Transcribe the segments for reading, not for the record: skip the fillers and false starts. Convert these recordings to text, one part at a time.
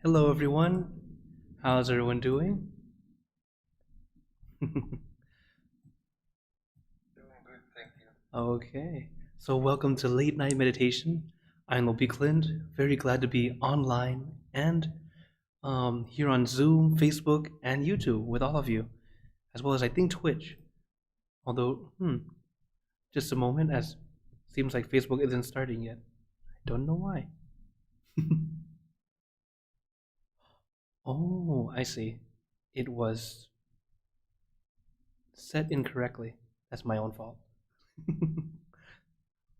Hello, everyone. How's everyone doing? Okay, so welcome to Late Night Meditation. I'm Klint, very glad to be online and here on Zoom, Facebook, and YouTube with all of you, as well as I think Twitch. Although, just a moment, as seems like Facebook isn't starting yet. I don't know why. Oh, I see. It was set incorrectly. That's my own fault.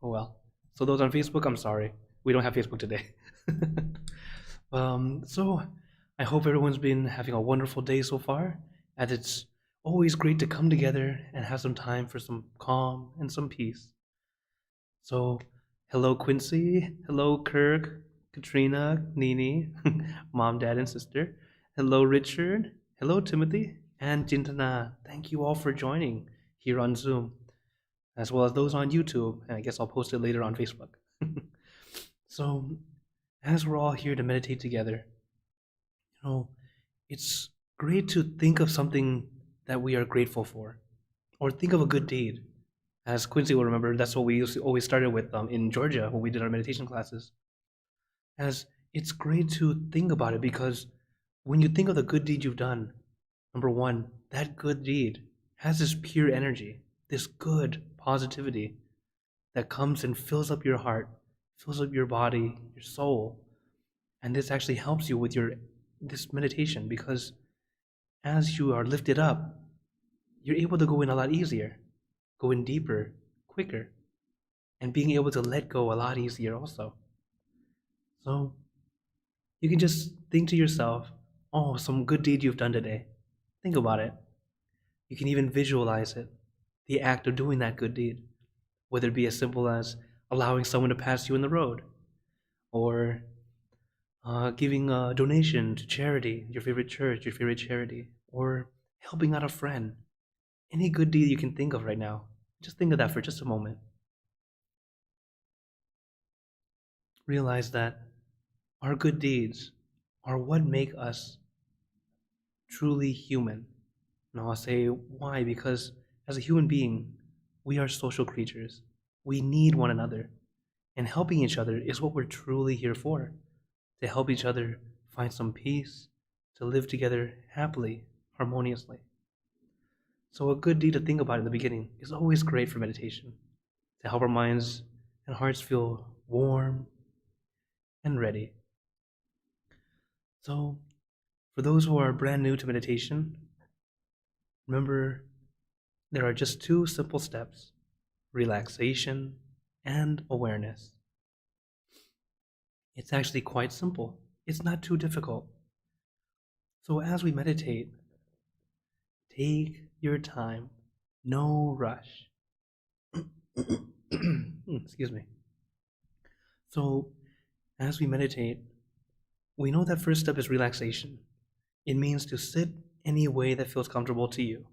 Oh well. So those on Facebook, I'm sorry. We don't have Facebook today. So I hope everyone's been having a wonderful day so far, as it's always great to come together and have some time for some calm and some peace. So, hello Quincy, hello Kirk, Katrina, Nini, mom, dad, and sister. Hello Richard, hello Timothy, and Jintana. Thank you all for joining here on Zoom, as well as those on YouTube, and I guess I'll post it later on Facebook. So, as we're all here to meditate together, you know, it's great to think of something that we are grateful for, or think of a good deed. As Quincy will remember, that's what we always started with in Georgia when we did our meditation classes. As it's great to think about it because when you think of the good deed you've done, number one, that good deed has this pure energy, this good positivity that comes and fills up your heart, fills up your body, your soul. And this actually helps you with your this meditation because as you are lifted up, you're able to go in a lot easier, go in deeper, quicker, and being able to let go a lot easier also. So you can just think to yourself, oh, some good deed you've done today. Think about it. You can even visualize it, the act of doing that good deed, whether it be as simple as allowing someone to pass you in the road, or giving a donation to charity, your favorite church, your favorite charity, or helping out a friend. Any good deed you can think of right now. Just think of that for just a moment. Realize that our good deeds are what make us truly human. Now I'll say why, because as a human being, we are social creatures. We need one another. And helping each other is what we're truly here for. To help each other find some peace, to live together happily, harmoniously. So a good deed to think about in the beginning is always great for meditation, to help our minds and hearts feel warm and ready. So for those who are brand new to meditation, remember there are just two simple steps: relaxation and awareness. It's actually quite simple. It's not too difficult. So as we meditate, take your time, no rush. Excuse me. So as we meditate, we know that first step is relaxation. It means to sit any way that feels comfortable to you.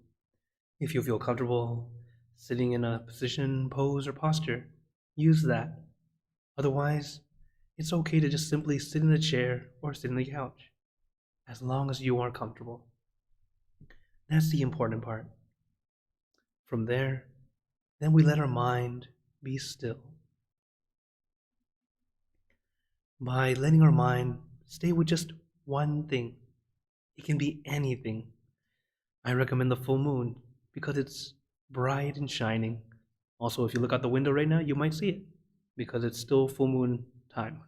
If you feel comfortable sitting in a position, pose, or posture, use that. Otherwise, it's okay to just simply sit in a chair or sit in the couch, as long as you are comfortable. That's the important part. From there, then we let our mind be still. By letting our mind stay with just one thing, it can be anything. I recommend the full moon because it's bright and shining. Also, if you look out the window right now, you might see it because it's still full moon time.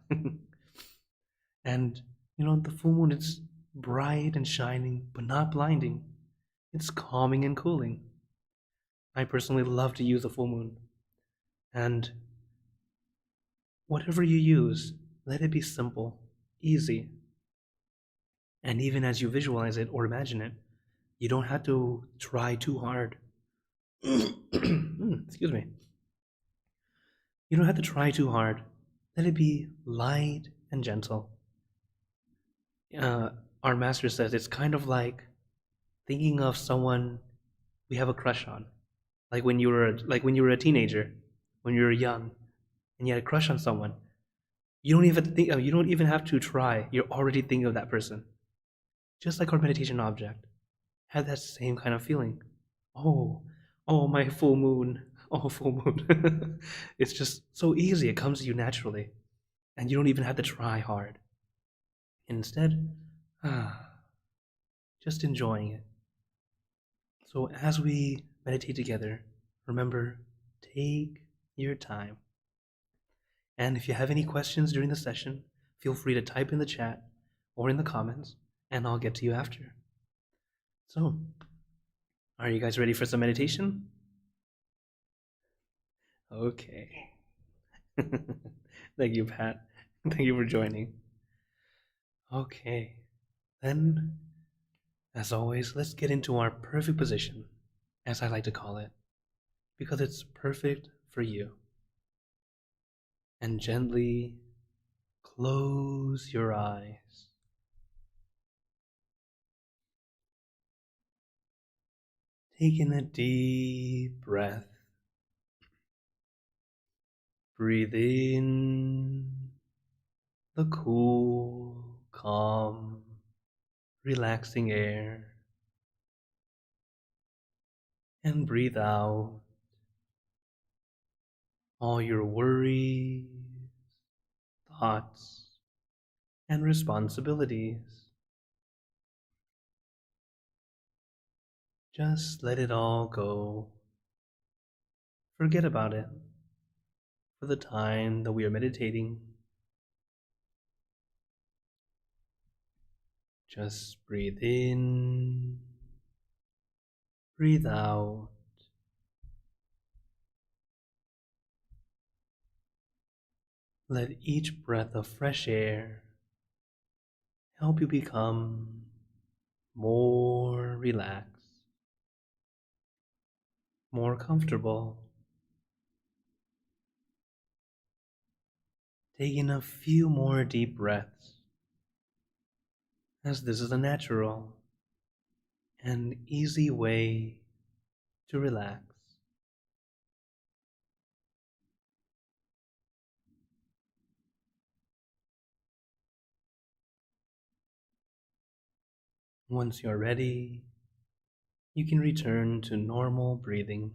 And the full moon, it's bright and shining, but not blinding. It's calming and cooling. I personally love to use the full moon. And whatever you use, let it be simple, easy. And even as you visualize it or imagine it, you don't have to try too hard. Excuse me. You don't have to try too hard. Let it be light and gentle. Our master says it's kind of like thinking of someone we have a crush on, like when you were a teenager, when you were young, and you had a crush on someone. You don't even have to try. You're already thinking of that person. Just like our meditation object. Had that same kind of feeling. Oh, oh, my full moon. Oh, full moon. It's just so easy. It comes to you naturally. And you don't even have to try hard. Instead, ah, just enjoying it. So as we meditate together, remember, take your time. And if you have any questions during the session, feel free to type in the chat or in the comments, and I'll get to you after. So, are you guys ready for some meditation? Okay. Thank you, Pat. Thank you for joining. Okay. Then, as always, let's get into our perfect position, as I like to call it, because it's perfect for you. And gently close your eyes. Taking a deep breath. Breathe in the cool, calm, relaxing air. And breathe out all your worries, thoughts, and responsibilities. Just let it all go. Forget about it for the time that we are meditating. Just breathe in, breathe out. Let each breath of fresh air help you become more relaxed, more comfortable. Taking a few more deep breaths, as this is a natural and easy way to relax. Once you're ready, you can return to normal breathing.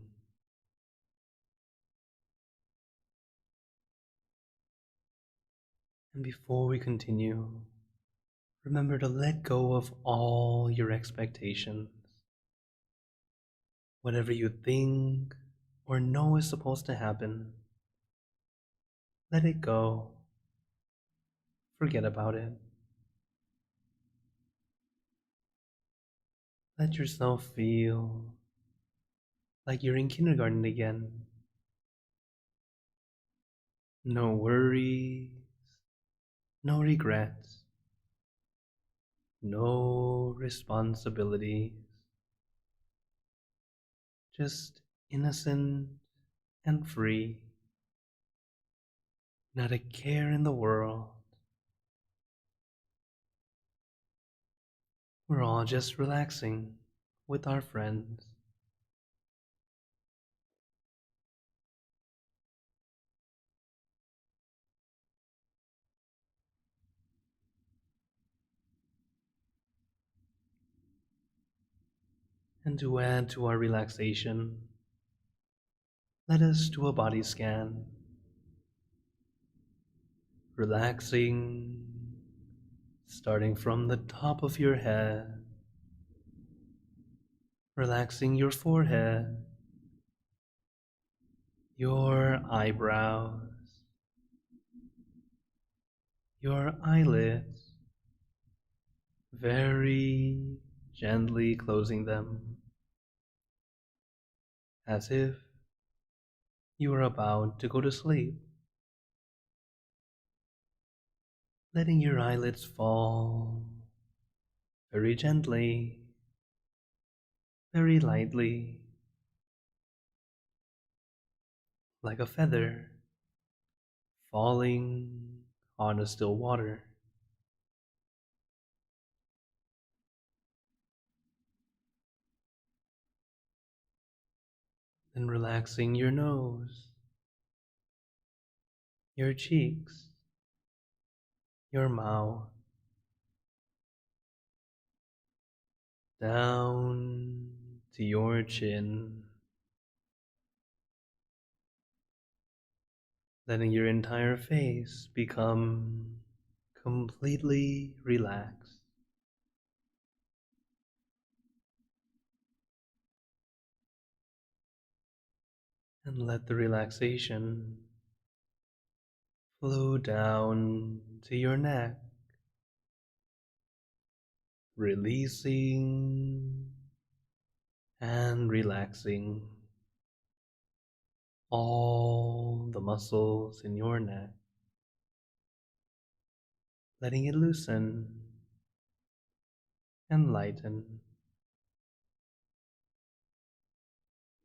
And before we continue, remember to let go of all your expectations. Whatever you think or know is supposed to happen, let it go. Forget about it. Let yourself feel like you're in kindergarten again. No worries, no regrets, no responsibilities. Just innocent and free. Not a care in the world. We're all just relaxing with our friends. And to add to our relaxation, let us do a body scan. Relaxing, starting from the top of your head, relaxing your forehead, your eyebrows, your eyelids, very gently closing them, as if you are about to go to sleep. Letting your eyelids fall very gently, very lightly, like a feather falling on a still water. Then relaxing your nose, your cheeks, your mouth, down to your chin, letting your entire face become completely relaxed. And let the relaxation flow down to your neck, releasing and relaxing all the muscles in your neck, letting it loosen and lighten,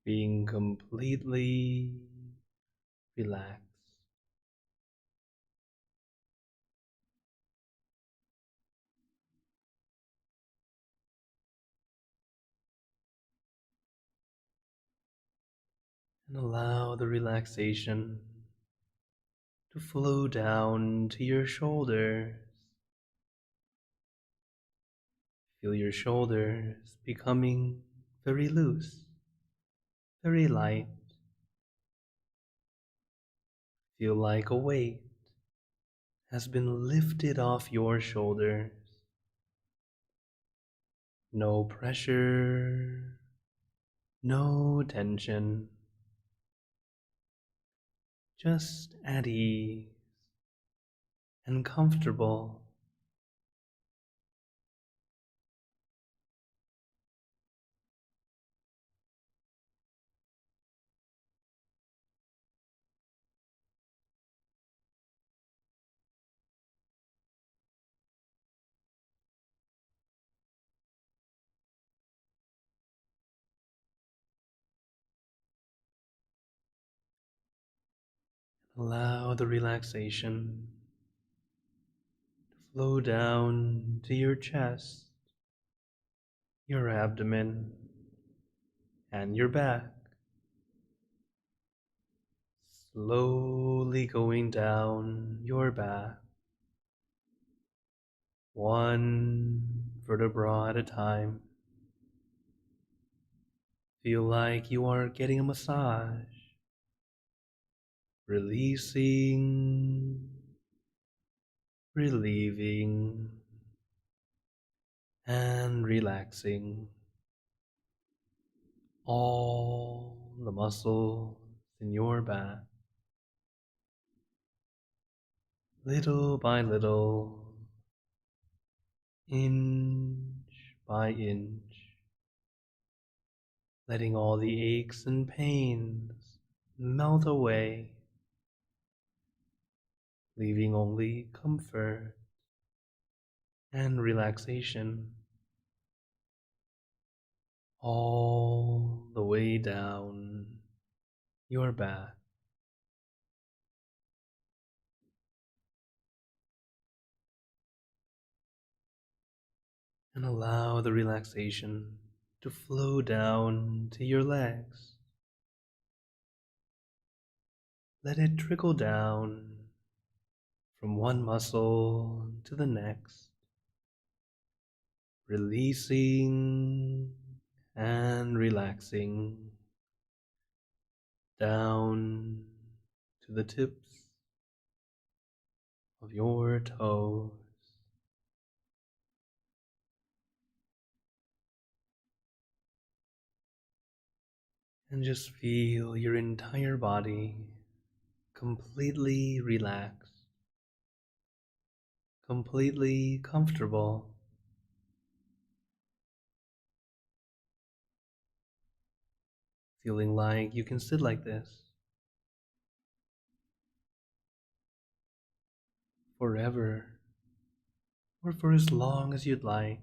being completely relaxed. And allow the relaxation to flow down to your shoulders. Feel your shoulders becoming very loose, very light. Feel like a weight has been lifted off your shoulders. No pressure, no tension, just at ease and comfortable. Allow the relaxation to flow down to your chest, your abdomen, and your back. Slowly going down your back, one vertebra at a time. Feel like you are getting a massage, releasing, relieving, and relaxing all the muscles in your back, little by little, inch by inch, letting all the aches and pains melt away, leaving only comfort and relaxation all the way down your back. And allow the relaxation to flow down to your legs. Let it trickle down from one muscle to the next, releasing and relaxing down to the tips of your toes. And just feel your entire body completely relaxed, completely comfortable, feeling like you can sit like this forever or for as long as you'd like.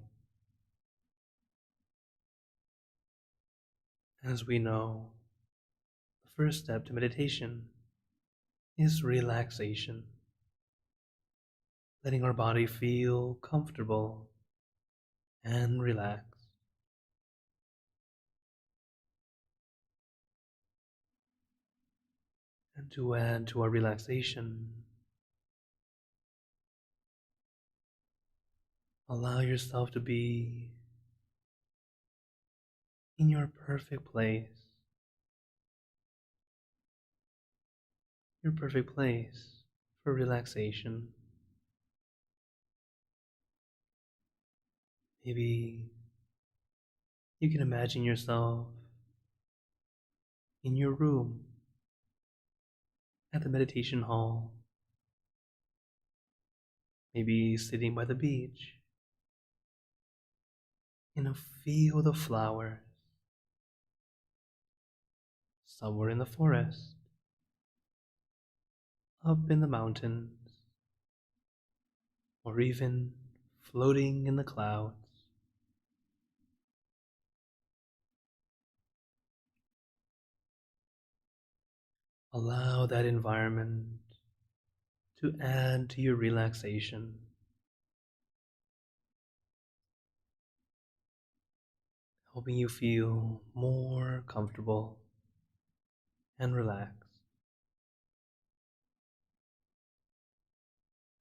As we know, the first step to meditation is relaxation, letting our body feel comfortable and relaxed. And to add to our relaxation, Allow yourself to be in your perfect place, your perfect place for relaxation. Maybe you can imagine yourself in your room at the meditation hall, maybe sitting by the beach in a field of flowers, somewhere in the forest, up in the mountains, or even floating in the clouds. Allow that environment to add to your relaxation, helping you feel more comfortable and relaxed.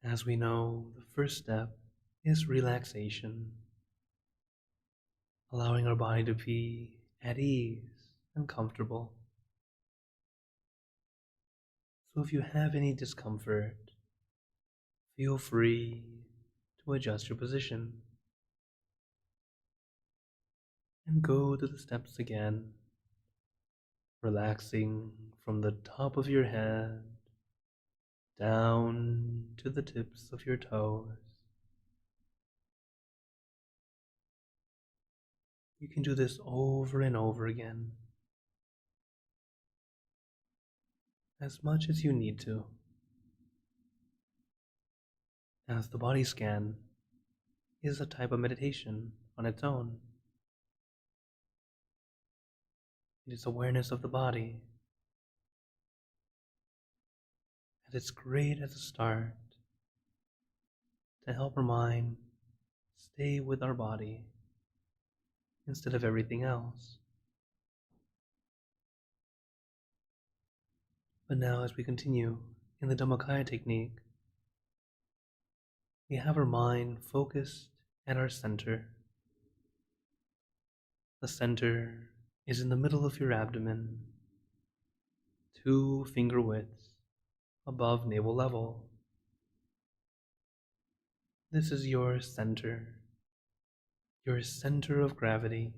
As we know, the first step is relaxation, allowing our body to be at ease and comfortable. So if you have any discomfort, feel free to adjust your position and go to the steps again, relaxing from the top of your head down to the tips of your toes. You can do this over and over again, as much as you need to, as the body scan is a type of meditation on its own. It is awareness of the body, and it's great as a start to help our mind stay with our body instead of everything else. But now, as we continue in the Dhammakaya technique, we have our mind focused at our center. The center is in the middle of your abdomen, 2 finger widths above navel level. This is your center of gravity,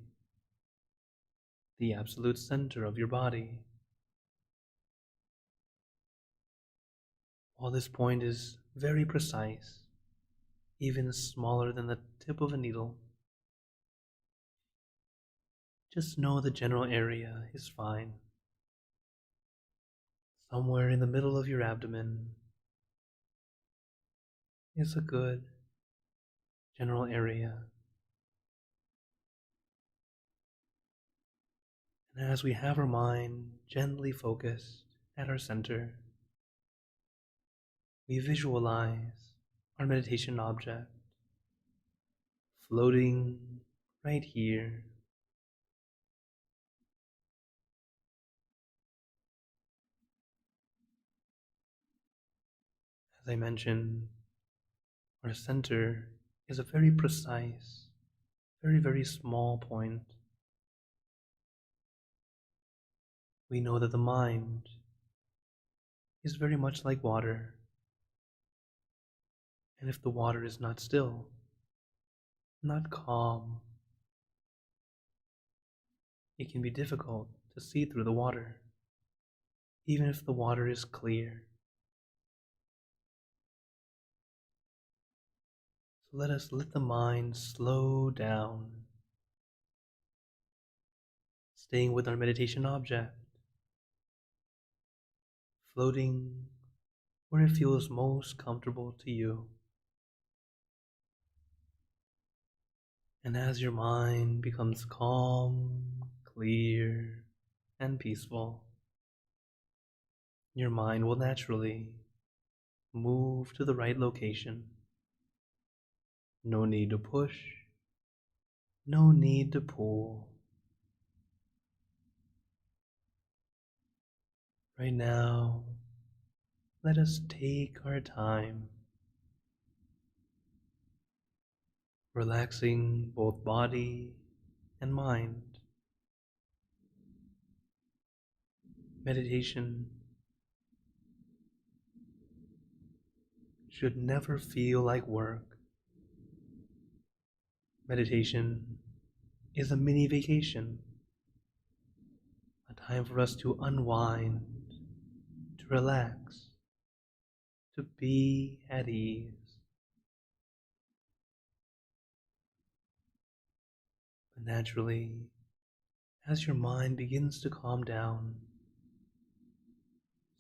the absolute center of your body. While this point is very precise, even smaller than the tip of a needle, just know the general area is fine. Somewhere in the middle of your abdomen is a good general area. And as we have our mind gently focused at our center, we visualize our meditation object floating right here. As I mentioned, our center is a very precise, very, very small point. We know that the mind is very much like water, and if the water is not still, not calm, it can be difficult to see through the water, even if the water is clear. So let the mind slow down, staying with our meditation object, floating where it feels most comfortable to you. And as your mind becomes calm, clear, and peaceful, your mind will naturally move to the right location. No need to push, no need to pull. Right now, let us take our time, relaxing both body and mind. Meditation should never feel like work. Meditation is a mini vacation, a time for us to unwind, to relax, to be at ease. But naturally, as your mind begins to calm down,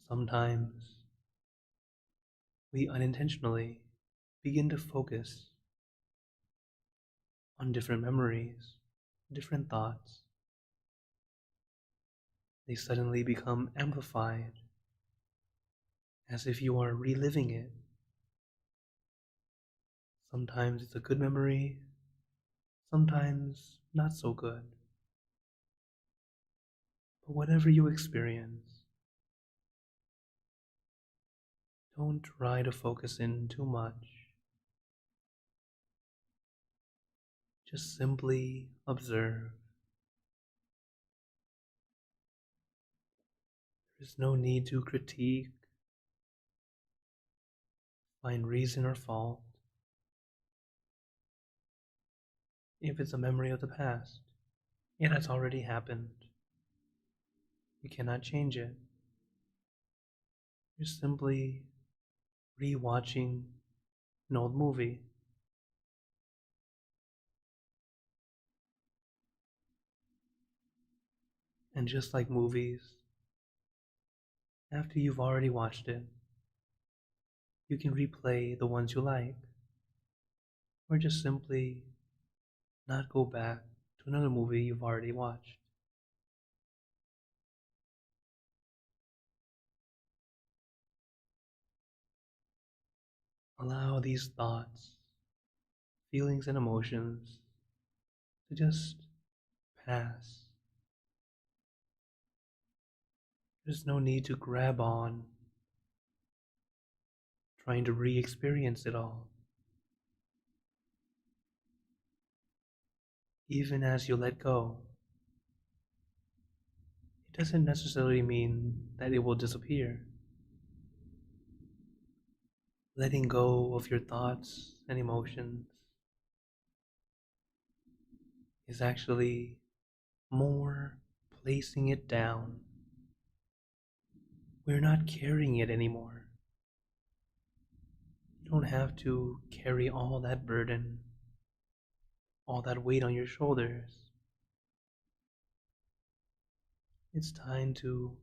sometimes we unintentionally begin to focus on different memories, different thoughts. They suddenly become amplified, as if you are reliving it. Sometimes it's a good memory, sometimes not so good. But whatever you experience, don't try to focus in too much. Just simply observe. There is no need to critique, find reason or fault. If it's a memory of the past, it has already happened. You cannot change it. You're simply re-watching an old movie. And just like movies, after you've already watched it, you can replay the ones you like, or just simply not go back to another movie you've already watched. Allow these thoughts, feelings, and emotions to just pass. There's no need to grab on, trying to re-experience it all. Even as you let go, it doesn't necessarily mean that it will disappear. Letting go of your thoughts and emotions is actually more placing it down. We're not carrying it anymore. You don't have to carry all that burden, all that weight on your shoulders. It's time to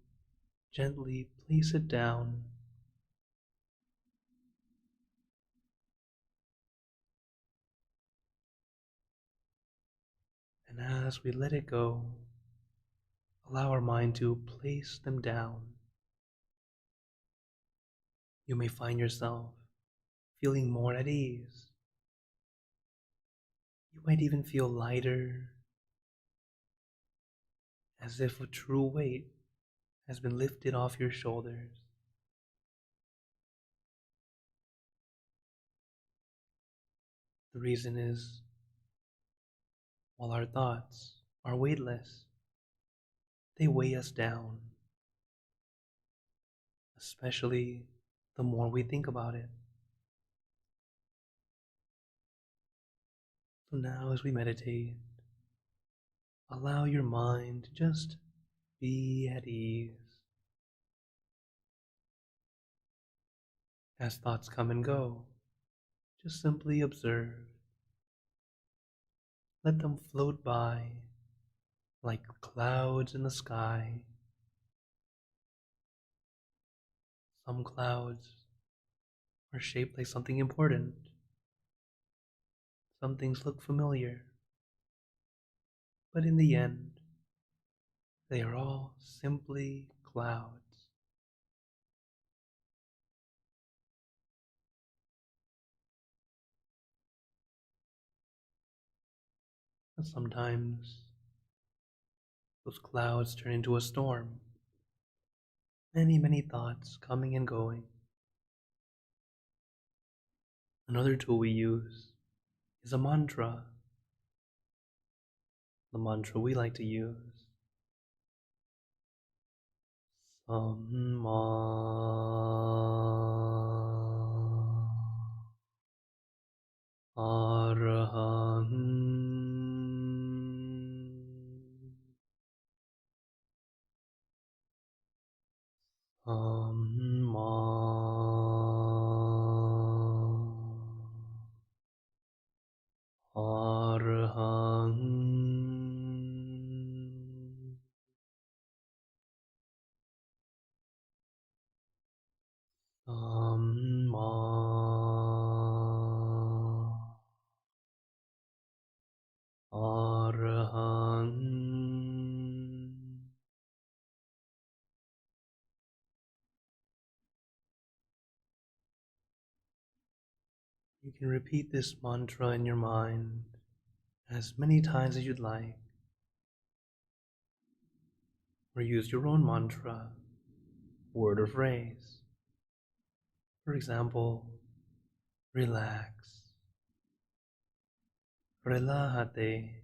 gently place it down. And as we let it go, allow our mind to place them down. You may find yourself feeling more at ease. You might even feel lighter, as if a true weight has been lifted off your shoulders. The reason is, while our thoughts are weightless, they weigh us down, especially the more we think about it. So now as we meditate, allow your mind to just be at ease. As thoughts come and go, just simply observe. Let them float by like clouds in the sky. Some clouds are shaped like something important. Some things look familiar. But in the end, they are all simply clouds. And sometimes those clouds turn into a storm. Many, many thoughts coming and going. Another tool we use is a mantra, the mantra we like to use. Samma Arahan Samma Arahan Samma Arahan. You can repeat this mantra in your mind as many times as you'd like, or use your own mantra, word or phrase. For example, relax, relájate,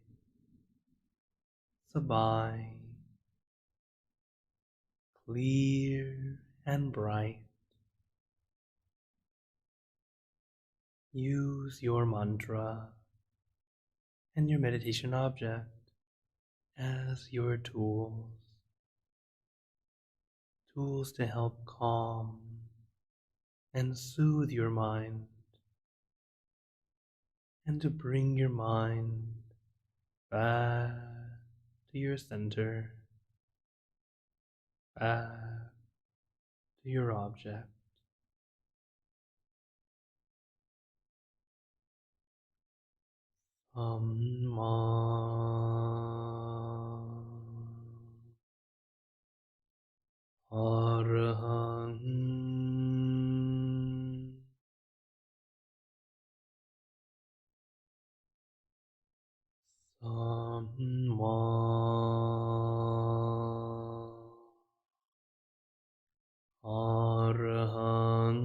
sabay, clear and bright. Use your mantra and your meditation object as your tools to help calm and soothe your mind, and to bring your mind back to your center, back to your object. Amma Arahan Samma Arahan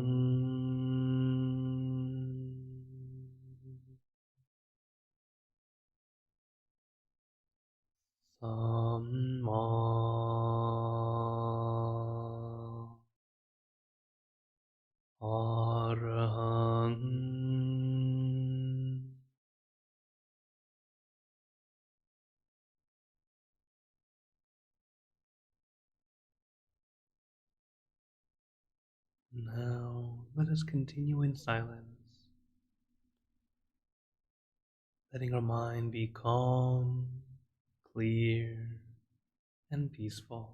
Samma Arahan. Now let us continue in silence, letting our mind be calm, clear, and peaceful.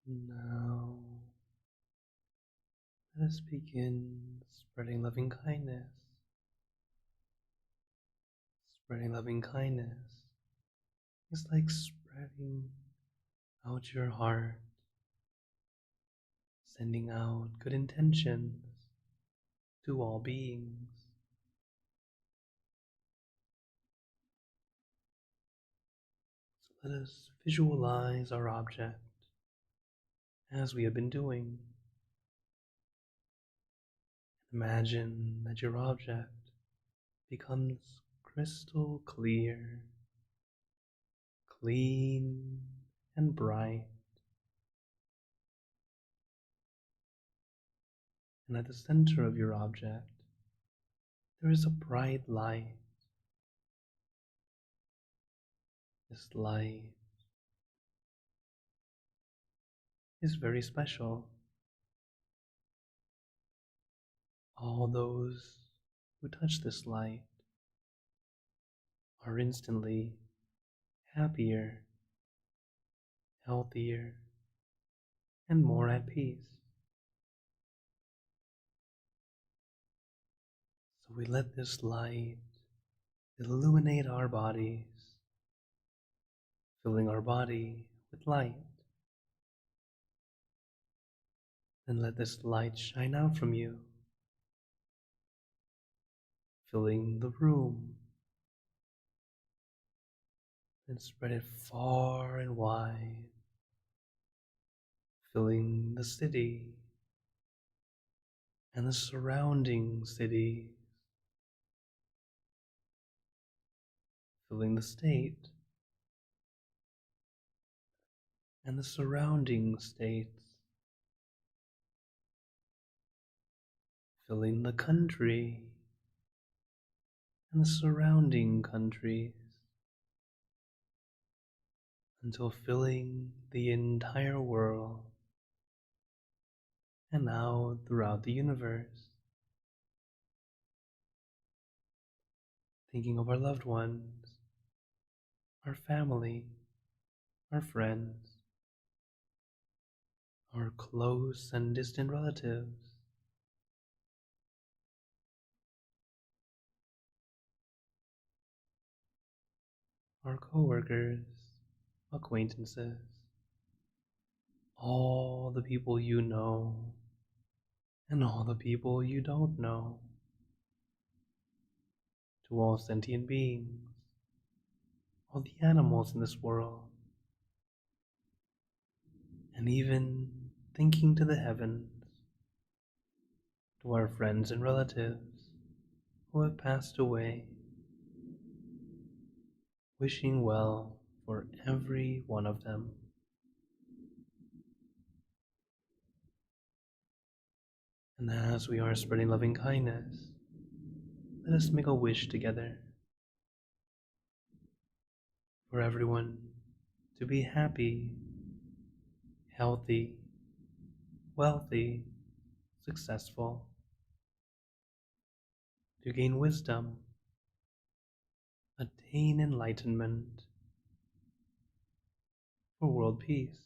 Now, let us begin spreading loving kindness. Spreading loving kindness is like spreading out your heart, sending out good intentions to all beings. So let us visualize our object as we have been doing. Imagine that your object becomes crystal clear, clean, and bright. And at the center of your object, there is a bright light. This light is very special. All those who touch this light are instantly happier, healthier, and more at peace. So we let this light illuminate our bodies, filling our body with light. Then let this light shine out from you, filling the room, and spread it far and wide, filling the city and the surrounding cities, filling the state and the surrounding states, filling the country and the surrounding countries, until filling the entire world and now throughout the universe. Thinking of our loved ones, our family, our friends, our close and distant relatives, our coworkers, acquaintances, all the people you know, and all the people you don't know, to all sentient beings, all the animals in this world, and even thinking to the heavens, to our friends and relatives who have passed away, wishing well for every one of them. And as we are spreading loving kindness, let us make a wish together for everyone to be happy, healthy, wealthy, successful, to gain wisdom, attain enlightenment, for world peace.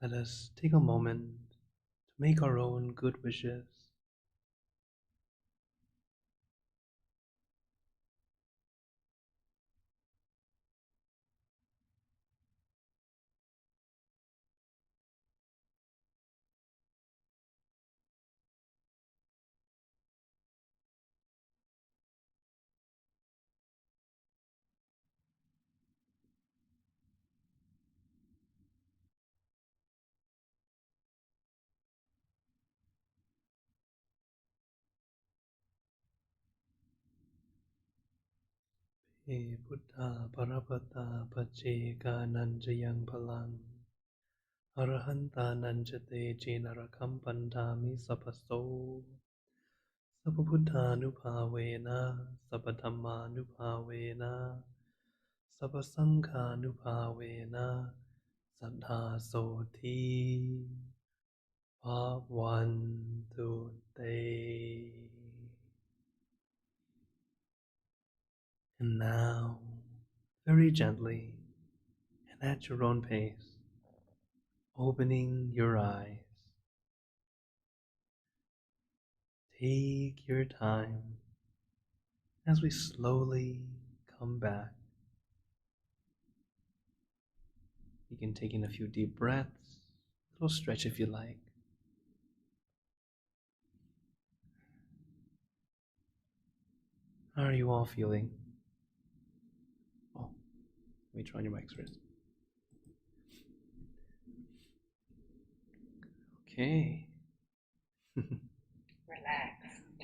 Let us take a moment to make our own good wishes. Buddha Parapata Pacheka Nanjayang Palang Arahanta Nanjate Jinarakam Pandami Sapaso Sapabuddhanupavena Sapadhammanupavena Sapasankhanupavena Saddha Soti Bhavantu Te. And now, very gently, and at your own pace, opening your eyes. Take your time as we slowly come back. You can take in a few deep breaths, a little stretch if you like. How are you all feeling? Oh, let me turn on your mics first. Okay. Relax.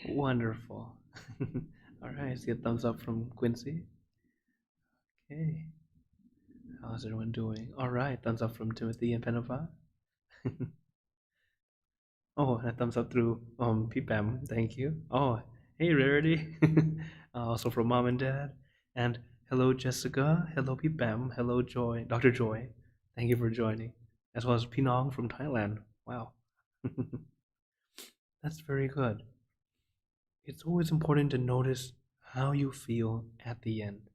Wonderful. All right, see a thumbs up from Quincy. Okay. How's everyone doing? All right, thumbs up from Timothy and Penova. Oh, and a thumbs up through PPAM. Thank you. Oh, hey Rarity. Also from Mom and Dad. And hello Jessica. Hello PPAM. Hello Joy. Dr. Joy. Thank you for joining. As well as Pinong from Thailand. Wow. That's very good. It's always important to notice how you feel at the end.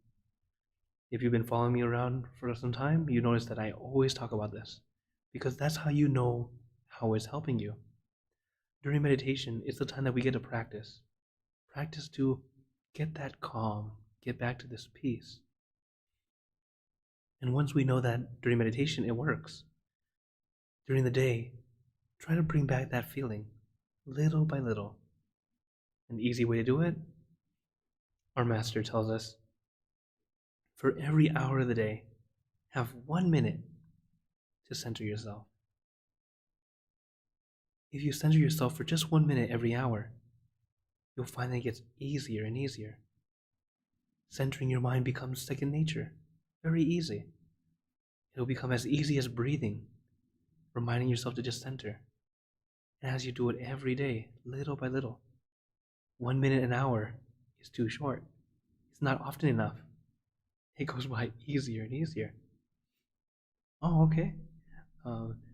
If you've been following me around for some time, you notice that I always talk about this because that's how you know how it's helping you. During meditation, it's the time that we get to practice. Practice to get that calm, get back to this peace. And once we know that during meditation it works, during the day, try to bring back that feeling little by little. An easy way to do it, our master tells us, for every hour of the day, have 1 minute to center yourself. If you center yourself for just 1 minute every hour, you'll find that it gets easier and easier. Centering your mind becomes second nature, very easy. It'll become as easy as breathing, reminding yourself to just center. And as you do it every day, little by little, 1 minute an hour is too short. It's not often enough. It goes by easier and easier. Oh, okay.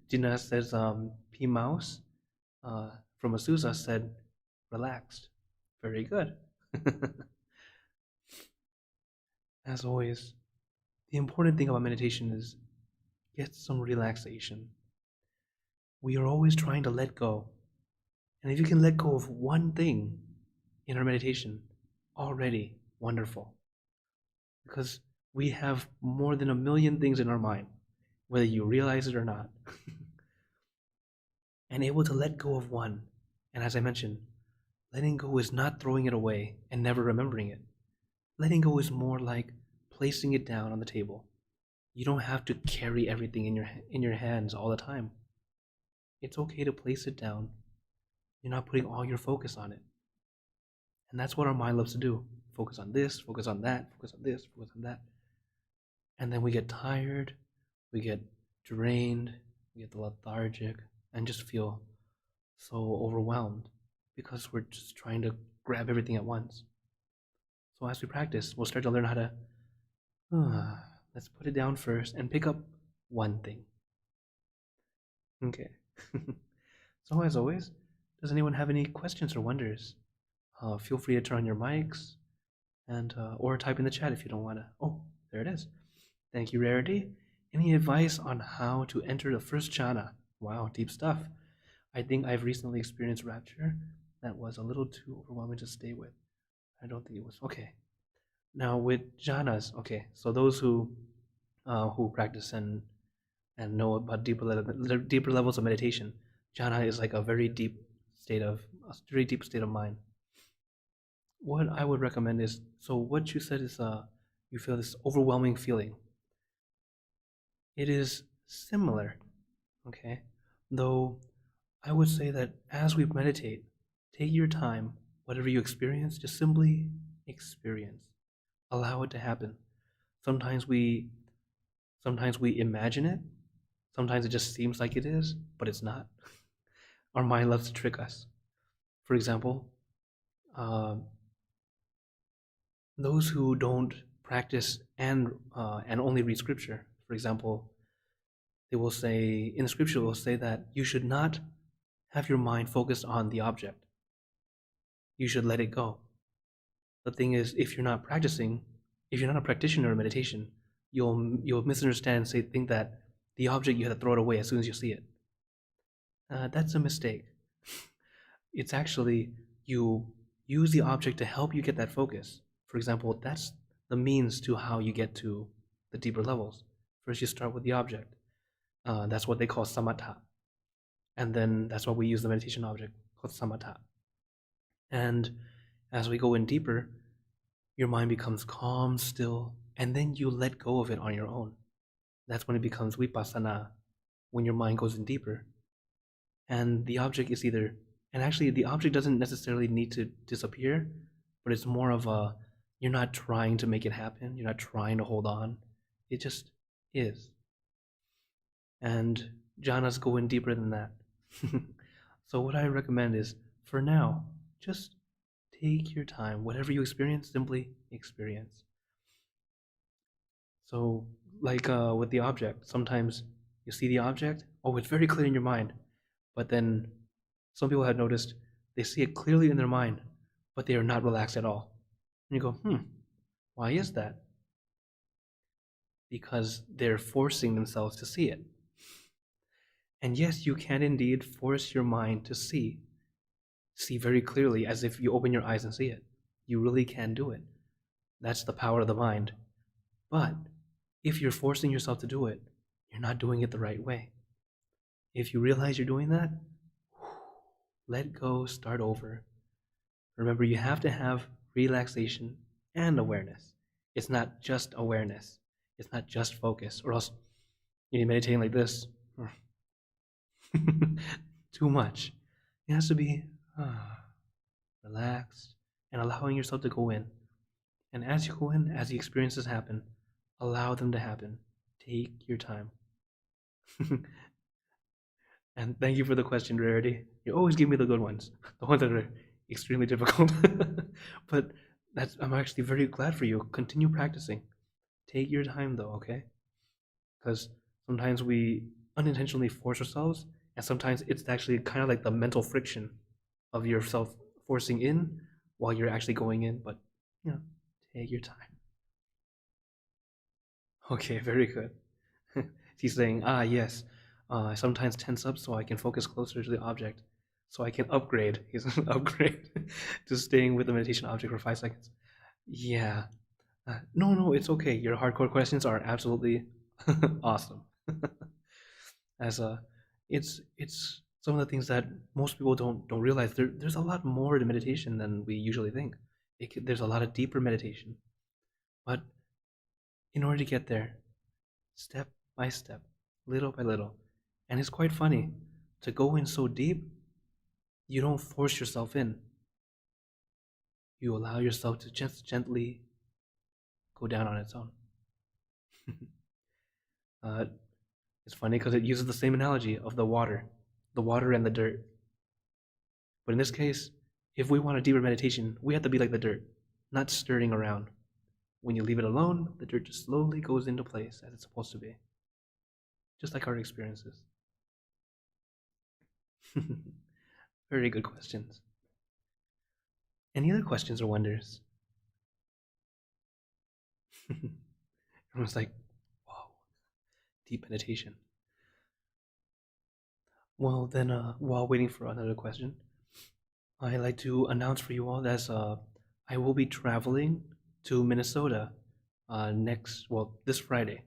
Gina says P Mouse from Azusa said relaxed. Very good. As always, the important thing about meditation is get some relaxation. We are always trying to let go. And if you can let go of one thing in our meditation, already wonderful. Because we have more than 1,000,000 things in our mind, whether you realize it or not. And able to let go of one. And as I mentioned, letting go is not throwing it away and never remembering it. Letting go is more like placing it down on the table. You don't have to carry everything in your hands all the time. It's okay to place it down. You're not putting all your focus on it. And that's what our mind loves to do. Focus on this, focus on that, focus on this, focus on that. And then we get tired, we get drained, we get lethargic, and just feel so overwhelmed because we're just trying to grab everything at once. So as we practice, we'll start to learn how to, let's put it down first and pick up one thing. Okay. So as always, does anyone have any questions or wonders? Feel free to turn on your mics and or type in the chat if you don't want to. Oh, there it is. Thank you, Rarity. Any advice on how to enter the first jhana? Wow, deep stuff. I think I've recently experienced rapture that was a little too overwhelming to stay with. I don't think it was. Okay. Now with jhanas, okay, so those who practice and know about deeper levels of meditation, jhana is like a very deep state of mind. What I would recommend is, so what you said is you feel this overwhelming feeling. It is similar, okay? Though I would say that as we meditate, take your time, whatever you experience, just simply experience. Allow it to happen. Sometimes we imagine it. Sometimes it just seems like it is, but it's not. Our mind loves to trick us. For example, those who don't practice and only read scripture, for example, they will say, in the scripture, will say that you should not have your mind focused on the object. You should let it go. The thing is, if you're not practicing, if you're not a practitioner of meditation, you'll misunderstand and think that the object you have to throw it away as soon as you see it. That's a mistake. It's actually you use the object to help you get that focus. For example, that's the means to how you get to the deeper levels. First, you start with the object. That's what they call samatha. And then that's why we use the meditation object called samatha. And as we go in deeper, your mind becomes calm, still, and then you let go of it on your own. That's when it becomes vipassana, when your mind goes in deeper. And the object is either, and actually the object doesn't necessarily need to disappear, but it's more of a, you're not trying to make it happen, you're not trying to hold on, it just is. And jhanas go in deeper than that. So what I recommend is, for now, just take your time. Whatever you experience, simply experience. So, like with the object, sometimes you see the object, oh, it's very clear in your mind, but then some people have noticed they see it clearly in their mind, but they are not relaxed at all. And you go, why is that? Because they're forcing themselves to see it. And yes, you can indeed force your mind to see very clearly as if you open your eyes and see it. You really can do it. That's the power of the mind. But if you're forcing yourself to do it, you're not doing it the right way. If you realize you're doing that, let go, start over. Remember, you have to have relaxation and awareness. It's not just awareness. It's not just focus, or else you're meditating like this. Too much. It has to be relaxed and allowing yourself to go in. And as you go in, as the experiences happen, allow them to happen. Take your time. And thank you for the question, Rarity. You always give me the good ones, the ones that are extremely difficult. But I'm actually very glad for you. Continue practicing. Take your time though, okay? Because sometimes we unintentionally force ourselves, and sometimes it's actually kind of like the mental friction of yourself forcing in while you're actually going in. But take your time. Okay, very good. He's saying, yes, I sometimes tense up so I can focus closer to the object, so I can upgrade. He's upgrade to staying with the meditation object for 5 seconds. Yeah. No, it's okay. Your hardcore questions are absolutely awesome. As it's some of the things that most people don't realize. There's a lot more to meditation than we usually think. There's a lot of deeper meditation, but in order to get there, step by step, little by little, and it's quite funny to go in so deep. You don't force yourself in. You allow yourself to just gently go down on its own. It's funny because it uses the same analogy of the water and the dirt. But in this case, if we want a deeper meditation, we have to be like the dirt, not stirring around. When you leave it alone, the dirt just slowly goes into place as it's supposed to be. Just like our experiences. Very good questions. Any other questions or wonders? Everyone's like, whoa, deep meditation. Well, then, while waiting for another question, I'd like to announce for you all that I will be traveling to Minnesota this Friday.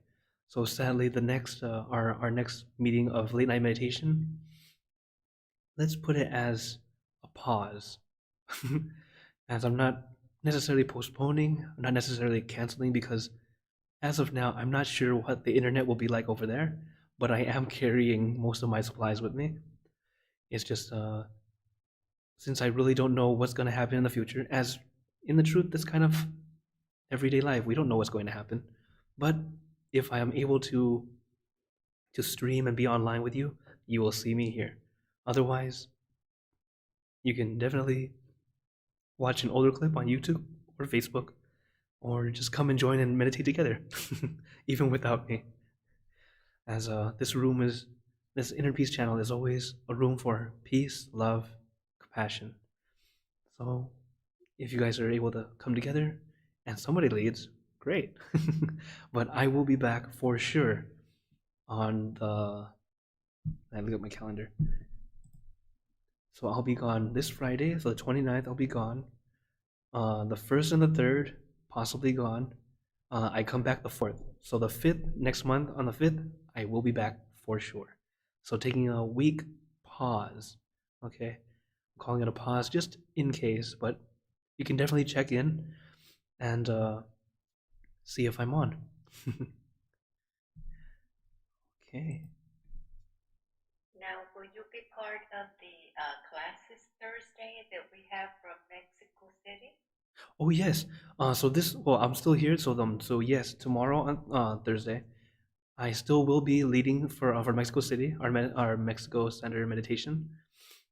So sadly, the next our next meeting of late night meditation, let's put it as a pause, as I'm not necessarily postponing, I'm not necessarily canceling, because as of now, I'm not sure what the internet will be like over there, but I am carrying most of my supplies with me. It's just since I really don't know what's going to happen in the future, as in the truth, that's kind of everyday life. We don't know what's going to happen. But if I am able to stream and be online with you, you will see me here. Otherwise, you can definitely watch an older clip on YouTube or Facebook, or just come and join and meditate together, even without me. As this Inner Peace channel is always a room for peace, love, compassion. So if you guys are able to come together and somebody leads, great. great. But I will be back for sure on the. I look at my calendar. So I'll be gone this Friday, so the 29th I'll be gone. The first and the third, possibly gone. I come back the fourth. So the fifth, next month on the fifth, I will be back for sure. So taking a week pause. Okay. I'm calling it a pause just in case, but you can definitely check in and see if I'm on. Okay. Now, will you be part of the classes Thursday that we have from Mexico City? Oh yes. So this well, I'm still here. So yes, tomorrow on Thursday, I still will be leading for Mexico City, our Mexico Center meditation.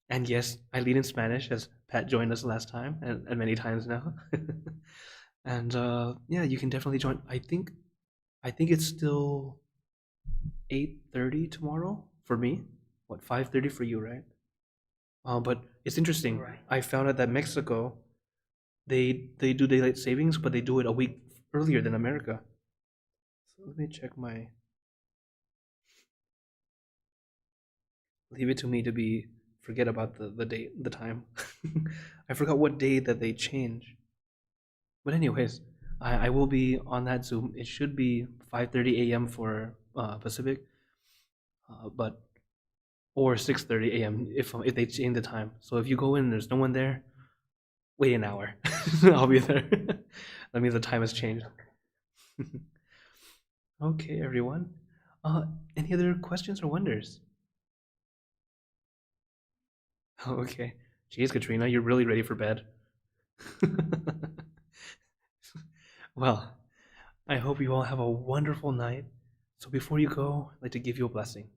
And yes, I lead in Spanish as Pat joined us last time and many times now. And yeah, you can definitely join. I think it's still 8:30 tomorrow for me. What 5:30 for you, right? But it's interesting. Right. I found out that Mexico they do daylight savings, but they do it a week earlier than America. So let me check my. Leave it to me to be forget about the date, the time. I forgot what day that they change. But anyways, I will be on that Zoom. It should be 5:30 a.m. for Pacific, but or 6:30 a.m. if they change the time. So if you go in and there's no one there, wait an hour. I'll be there. That means the time has changed. Okay, everyone. Uh, any other questions or wonders? Okay. Jeez, Katrina, you're really ready for bed. Well, I hope you all have a wonderful night. So before you go, I'd like to give you a blessing.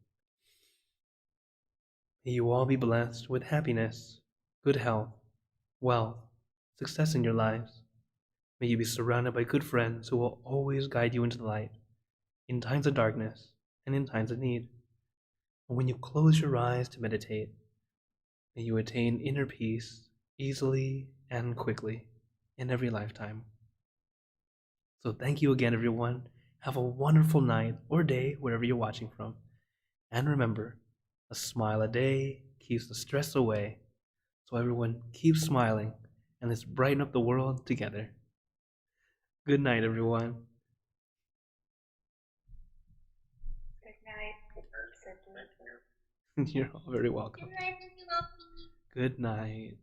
May you all be blessed with happiness, good health, wealth, success in your lives. May you be surrounded by good friends who will always guide you into the light in times of darkness and in times of need. And when you close your eyes to meditate, may you attain inner peace easily and quickly in every lifetime. So thank you again, everyone. Have a wonderful night or day wherever you're watching from. And remember, a smile a day keeps the stress away. So everyone keep smiling and let's brighten up the world together. Good night, everyone. Good night. You're all very welcome. Good night, Mr. Muffy. Good night.